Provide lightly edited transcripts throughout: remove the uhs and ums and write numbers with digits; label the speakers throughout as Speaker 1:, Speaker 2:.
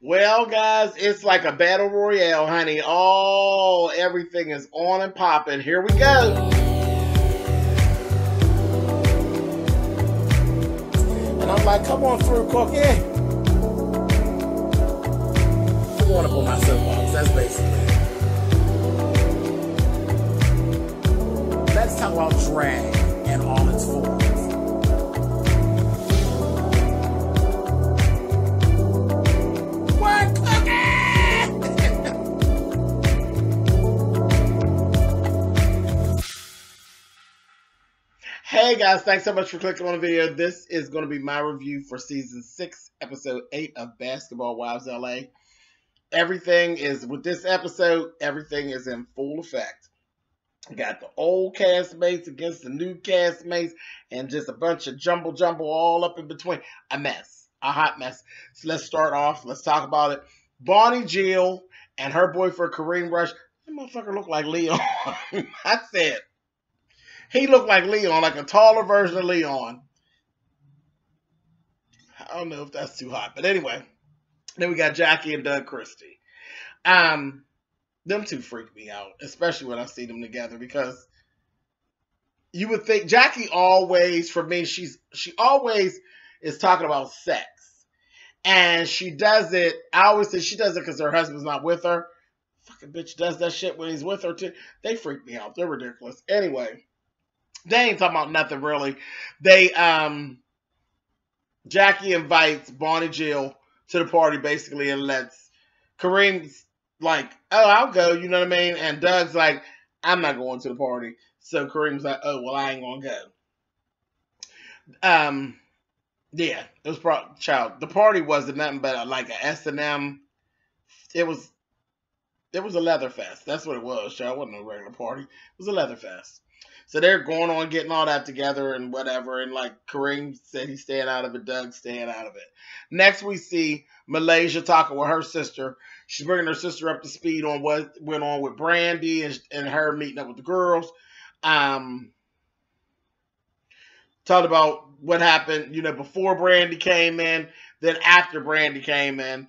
Speaker 1: Well, guys, it's like a battle royale, honey. Everything is on and popping. Here we go. And I'm like, come on through, Cookie. I want to put my soapbox. That's basically it. Let's talk about drag and all its forms. Hey guys, thanks so much for clicking on the video. This is going to be my review for season 6, episode 8 of Basketball Wives LA. With this episode, everything is in full effect. We got the old castmates against the new castmates and just a bunch of jumble all up in between. A mess, a hot mess. So let's start off. Let's talk about it. Bonnie Jill and her boyfriend Kareem Rush. That motherfucker look like Leon. I said. He looked like Leon, like a taller version of Leon. I don't know if that's too hot. But anyway, then we got Jackie and Doug Christie. Them two freak me out, especially when I see them together, because you would think Jackie always, for me, she always is talking about sex. And she does it, I always say she does it because her husband's not with her. Fucking bitch does that shit when he's with her too. They freak me out. They're ridiculous. Anyway. They ain't talking about nothing really. Jackie invites Bonnie Jill to the party basically and lets Kareem's like, oh, I'll go, you know what I mean? And Doug's like, I'm not going to the party. So Kareem's like, oh, well, I ain't gonna go. Yeah, it was the party wasn't nothing but like a S&M. It was a leather fest. That's what it was, child. It wasn't a regular party. It was a leather fest. So they're going on getting all that together and whatever. And like Kareem said, he's staying out of it. Doug's staying out of it. Next, we see Malaysia talking with her sister. She's bringing her sister up to speed on what went on with Brandy and her meeting up with the girls. Talked about what happened, before Brandy came in, then after Brandy came in.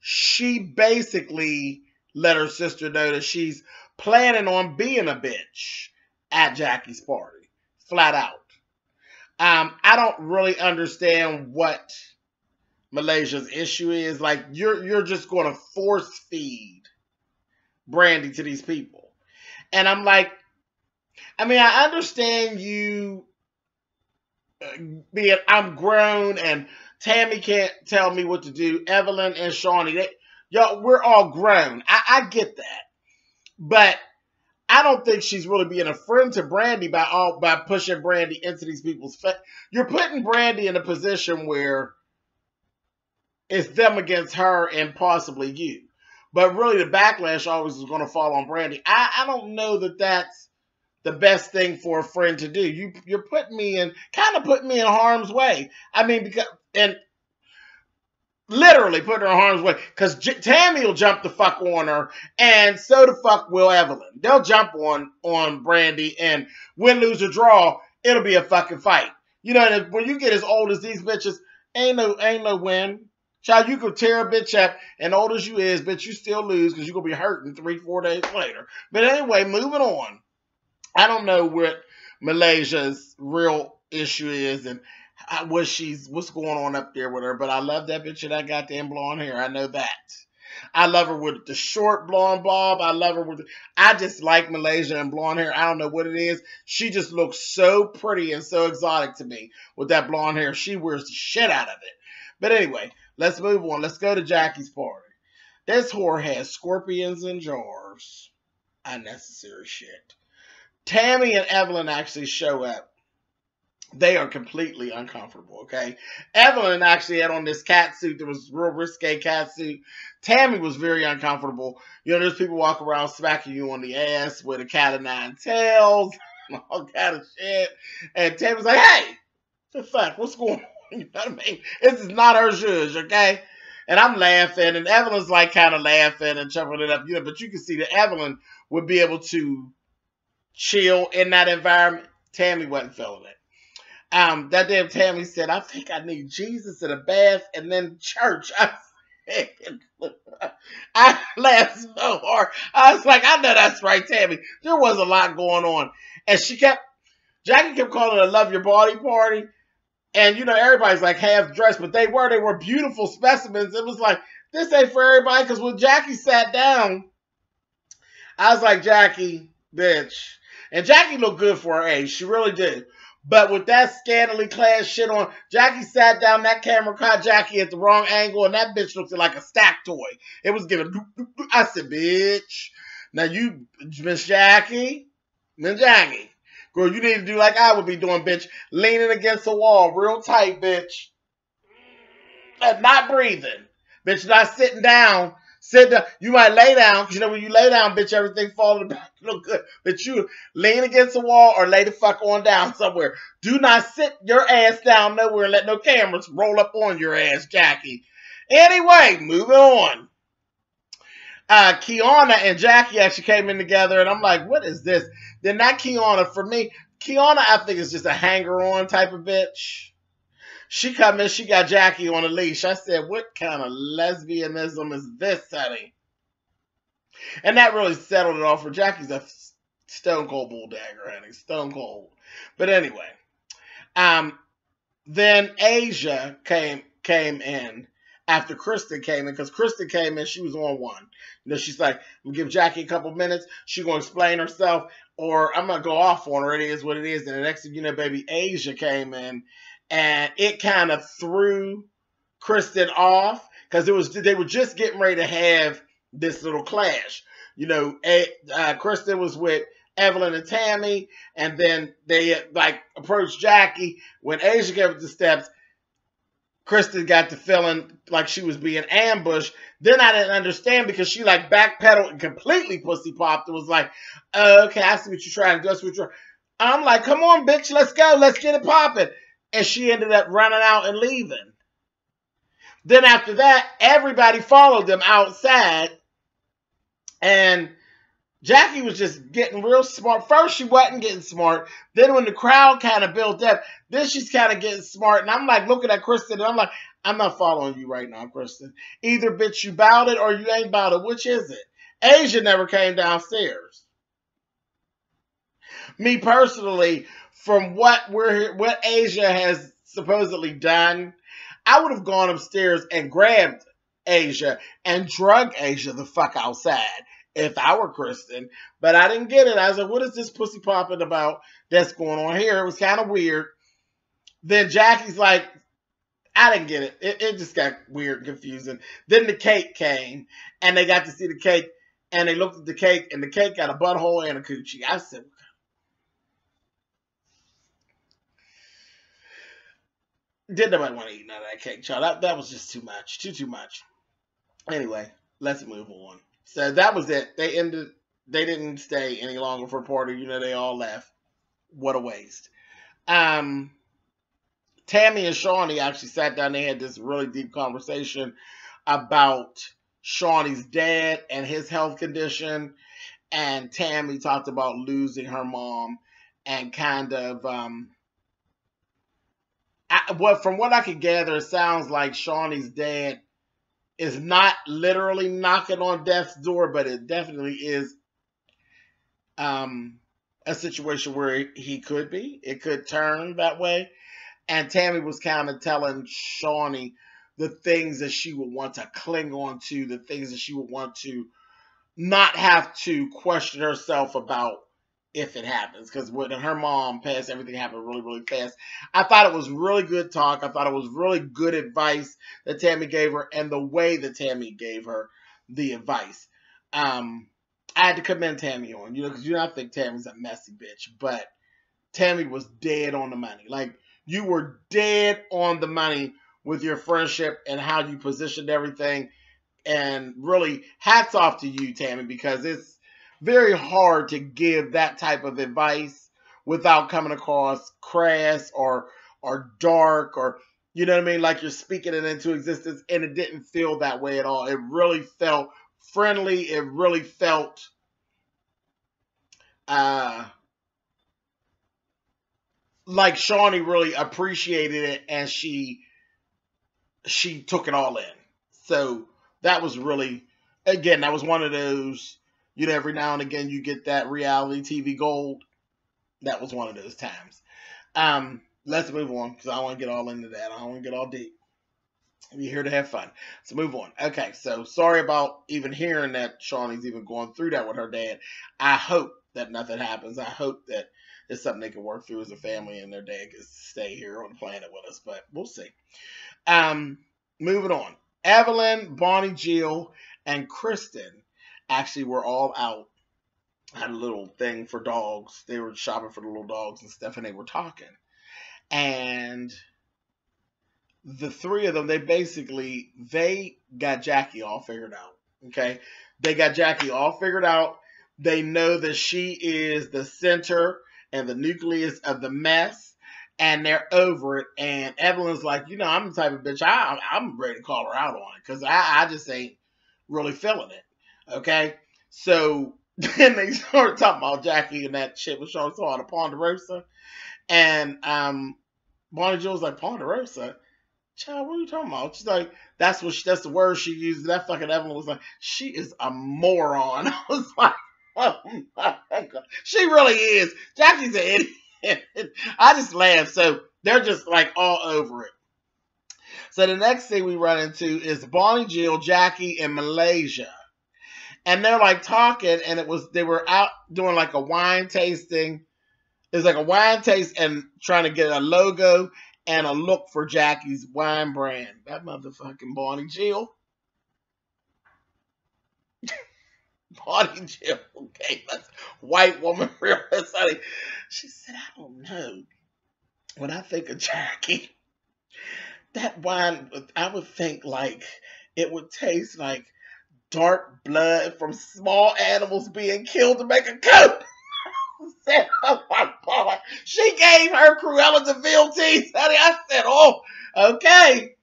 Speaker 1: She basically let her sister know that she's planning on being a bitch at Jackie's party, flat out. I don't really understand what Malaysia's issue is. Like, you're just going to force feed Brandy to these people. And I'm like, I understand you being, I'm grown and Tammy can't tell me what to do. Evelyn and Shaunie, y'all, we're all grown. I get that. But I don't think she's really being a friend to Brandy by pushing Brandy into these people's face. You're putting Brandy in a position where it's them against her and possibly you. But really the backlash always is going to fall on Brandy. I don't know that that's the best thing for a friend to do. You're putting me in harm's way. Literally putting her in harm's way. Because Tammy will jump the fuck on her. And so the fuck will Evelyn. They'll jump on Brandy. And win, lose, or draw, it'll be a fucking fight. And when you get as old as these bitches, ain't no win. Child, you could tear a bitch up. And old as you is, bitch, you still lose. Because you're going to be hurting 3-4 days later. But anyway, moving on. I don't know what Malaysia's real issue is. And what's going on up there with her, but I love that bitch with that goddamn blonde hair. I know that. I love her with the short blonde bob. I just like Malaysia and blonde hair. I don't know what it is. She just looks so pretty and so exotic to me with that blonde hair. She wears the shit out of it. But anyway, let's move on. Let's go to Jackie's party. This whore has scorpions in jars. Unnecessary shit. Tammy and Evelyn actually show up. They are completely uncomfortable, okay? Evelyn actually had on this cat suit that was real risque cat suit. Tammy was very uncomfortable. There's people walking around smacking you on the ass with a cat of 9 tails, all kind of shit. And Tammy's like, hey, the fuck, what's going on? You know what I mean? This is not her zhuzh, okay? And I'm laughing, and Evelyn's like kind of laughing and chuckling it up, but you can see that Evelyn would be able to chill in that environment. Tammy wasn't feeling it. That damn Tammy said, I think I need Jesus in a bath and then church. I laughed so hard. I was like, I know that's right, Tammy. There was a lot going on. And Jackie kept calling it a love your body party. And, everybody's like half dressed, but they were beautiful specimens. It was like, this ain't for everybody. Because when Jackie sat down, I was like, Jackie, bitch. And Jackie looked good for her age. She really did. But with that scantily clad shit on, Jackie sat down, that camera caught Jackie at the wrong angle, and that bitch looked like a stack toy. It was giving, I said, bitch. Now you, Miss Jackie, girl, you need to do like I would be doing, bitch. Leaning against the wall, real tight, bitch. And not breathing. Bitch, not sitting down. Sit down. You might lay down, because when you lay down, bitch, everything falling back. You look good. But you lean against the wall or lay the fuck on down somewhere. Do not sit your ass down nowhere and let no cameras roll up on your ass, Jackie. Anyway, moving on. Kiana and Jackie actually came in together, and I'm like, what is this? Then that Kiana, for me, Kiana, I think, is just a hanger-on type of bitch. She come in, she got Jackie on a leash. I said, what kind of lesbianism is this, honey? And that really settled it off for Jackie's a stone cold bull dagger, honey. Stone cold. But anyway. Then Asia came in after Kristen came in, because Kristen came in, she was on one. She's like, I'm going to give Jackie a couple minutes. She's going to explain herself, or I'm going to go off on her. It is what it is. And the next thing you know, baby, Asia came in. And it kind of threw Kristen off, because they were just getting ready to have this little clash. Kristen was with Evelyn and Tammy, and then they approached Jackie. When Asia gave up the steps, Kristen got the feeling like she was being ambushed. Then I didn't understand, because she backpedaled and completely pussy popped. It was like, okay, I see what you're trying to do. I'm like, come on, bitch, let's go. Let's get it popping. And she ended up running out and leaving. Then after that, everybody followed them outside. And Jackie was just getting real smart. First, she wasn't getting smart. Then when the crowd kind of built up, then she's kind of getting smart. And I'm like looking at Kristen, and I'm like, I'm not following you right now, Kristen. Either, bitch, you bout it or you ain't bout it. Which is it? Asia never came downstairs. Me personally, from what Asia has supposedly done, I would have gone upstairs and grabbed Asia and drug Asia the fuck outside if I were Kristen. But I didn't get it. I was like, what is this pussy popping about that's going on here? It was kind of weird. Then Jackie's like, I didn't get it. It just got weird and confusing. Then the cake came, and they got to see the cake, and they looked at the cake, and the cake got a butthole and a coochie. I said, didn't nobody want to eat none of that cake, child. That was just too much. Too much. Anyway, let's move on. So that was it. They didn't stay any longer for a party. They all left. What a waste. Tammy and Shaunie actually sat down. They had this really deep conversation about Shaunie's dad and his health condition. And Tammy talked about losing her mom and kind of... from what I could gather, it sounds like Shaunie's dad is not literally knocking on death's door, but it definitely is a situation where he could be. It could turn that way. And Tammy was kind of telling Shaunie the things that she would want to cling on to, the things that she would want to not have to question herself about if it happens. Because when her mom passed, everything happened really, really fast. I thought it was really good talk. I thought it was really good advice that Tammy gave her, and the way that Tammy gave her the advice. I had to commend Tammy on, because I think Tammy's a messy bitch, but Tammy was dead on the money. Like, you were dead on the money with your friendship and how you positioned everything. And really, hats off to you, Tammy, because it's very hard to give that type of advice without coming across crass or dark, or, you know what I mean? Like you're speaking it into existence, and it didn't feel that way at all. It really felt friendly. It really felt like Shaunie really appreciated it, and she took it all in. So that was really, again, that was one of those, you know, every now and again you get that reality TV gold. That was one of those times. Let's move on because I don't want to get all into that. I don't want to get all deep. We're here to have fun. So move on. Okay, so sorry about even hearing that Shaunie's even going through that with her dad. I hope that nothing happens. I hope that it's something they can work through as a family and their dad can stay here on the planet with us, but we'll see. Moving on. Evelyn, Bonnie, Jill, and Kristen actually were all out. Had a little thing for dogs. They were shopping for the little dogs and stuff, and they were talking. And the three of them, they got Jackie all figured out. Okay? They got Jackie all figured out. They know that she is the center and the nucleus of the mess, and they're over it. And Evelyn's like, you know, I'm the type of bitch, I'm ready to call her out on it because I just ain't really feeling it. Okay? So then they started talking about Jackie and that shit was showing on the Ponderosa. And Bonnie Jill's like, Ponderosa? Child, what are you talking about? She's like, that's the word she used. That fucking Evelyn was like, she is a moron. I was like, oh my God. She really is. Jackie's an idiot. I just laughed. So they're just like all over it. So the next thing we run into is Bonnie Jill, Jackie, and Malaysia. And they're like talking, and they were out doing like a wine tasting. It was like a wine taste and trying to get a logo and a look for Jackie's wine brand. That motherfucking Bonnie Jill. Bonnie Jill, okay, that's white woman real funny. She said, I don't know. When I think of Jackie, that wine, I would think like it would taste like dark blood from small animals being killed to make a coat. Said, oh my God. She gave her Cruella de Vil teeth. I said, oh, okay.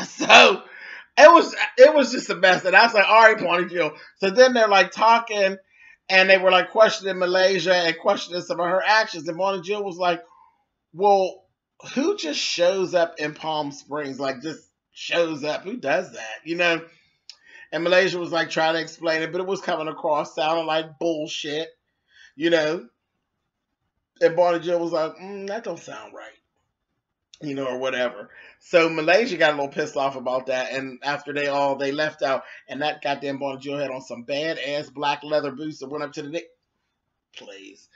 Speaker 1: So it was just a mess. And I was like, all right, Bonnie Jill. So then they're like talking and they were like questioning Malaysia and questioning some of her actions. And Bonnie Jill was like, well, who just shows up in Palm Springs? Like just shows up. Who does that? You know? And Malaysia was like trying to explain it, but it was coming across sounding like bullshit. You know, and Bonnie Jill was like, that don't sound right, you know, or whatever. So Malaysia got a little pissed off about that, and after they left out, and that goddamn Bonnie Jill had on some bad-ass black leather boots that went up to the neck. Please.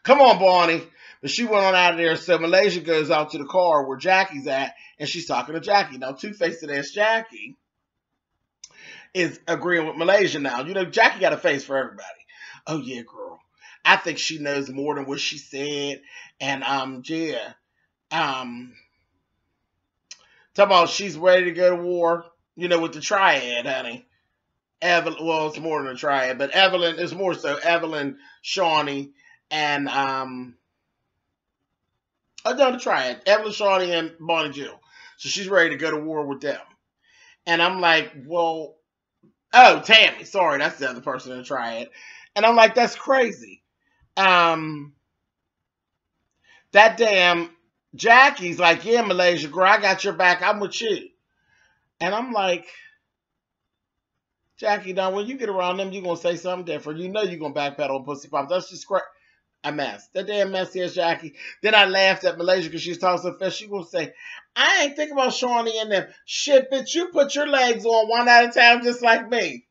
Speaker 1: Come on, Bonnie. But she went on out of there, so Malaysia goes out to the car where Jackie's at, and she's talking to Jackie. Now, two-faced-ass Jackie is agreeing with Malaysia now. You know, Jackie got a face for everybody. Oh, yeah, girl. I think she knows more than what she said. And, yeah. Talking about she's ready to go to war, you know, with the triad, honey. Evelyn, well, it's more than a triad, but Evelyn is more so Evelyn, Shaunie, and, the triad. Evelyn, Shaunie, and Bonnie Jill. So she's ready to go to war with them. And I'm like, well, oh, Tammy. Sorry, that's the other person in the triad. And I'm like, that's crazy. That damn Jackie's like, yeah, Malaysia, girl, I got your back. I'm with you. And I'm like, Jackie, now when you get around them, you're going to say something different. You know you're going to backpedal on pussy pops. That's just a mess. That damn mess here, Jackie. Then I laughed at Malaysia because she was talking so fast. She going to say, I ain't thinking about Shaunie and them. Shit, bitch, you put your legs on one at a time just like me.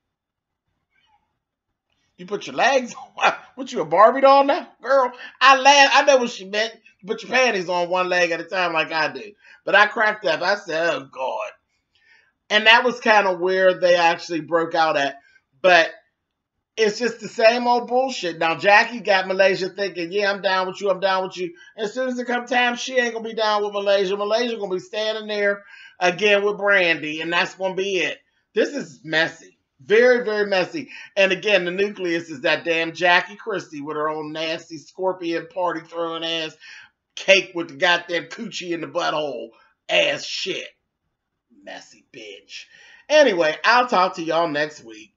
Speaker 1: You put your legs on? What, you a Barbie doll now? Girl, I laughed. I know what she meant. You put your panties on one leg at a time like I do. But I cracked up. I said, oh, God. And that was kind of where they actually broke out at. But it's just the same old bullshit. Now, Jackie got Malaysia thinking, yeah, I'm down with you. I'm down with you. As soon as it comes time, she ain't going to be down with Malaysia. Malaysia going to be standing there again with Brandy. And that's going to be it. This is messy. Very, very messy. And again, the nucleus is that damn Jackie Christie with her own nasty scorpion party throwing ass cake with the goddamn coochie in the butthole ass shit. Messy bitch. Anyway, I'll talk to y'all next week.